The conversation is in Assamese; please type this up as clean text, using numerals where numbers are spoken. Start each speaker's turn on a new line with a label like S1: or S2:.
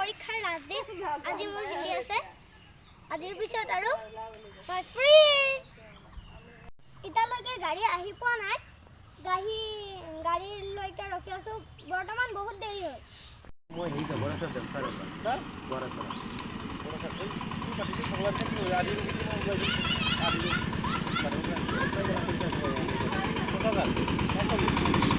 S1: পৰীক্ষাৰ লাষ্ট ডে আজি মোৰ হিন্দী আছে আজিৰ পিছত আৰু মই ফ্ৰী ইতালৈকে গাড়ী আহি পোৱা নাই গাড়ীলৈকে ৰখি আছো বৰ্তমান বহুত দেৰি হ'ল
S2: মই হেৰি যাব আছে দেখাৰ এটা বৰা এই পাটিটো সগলা কি আজি কথা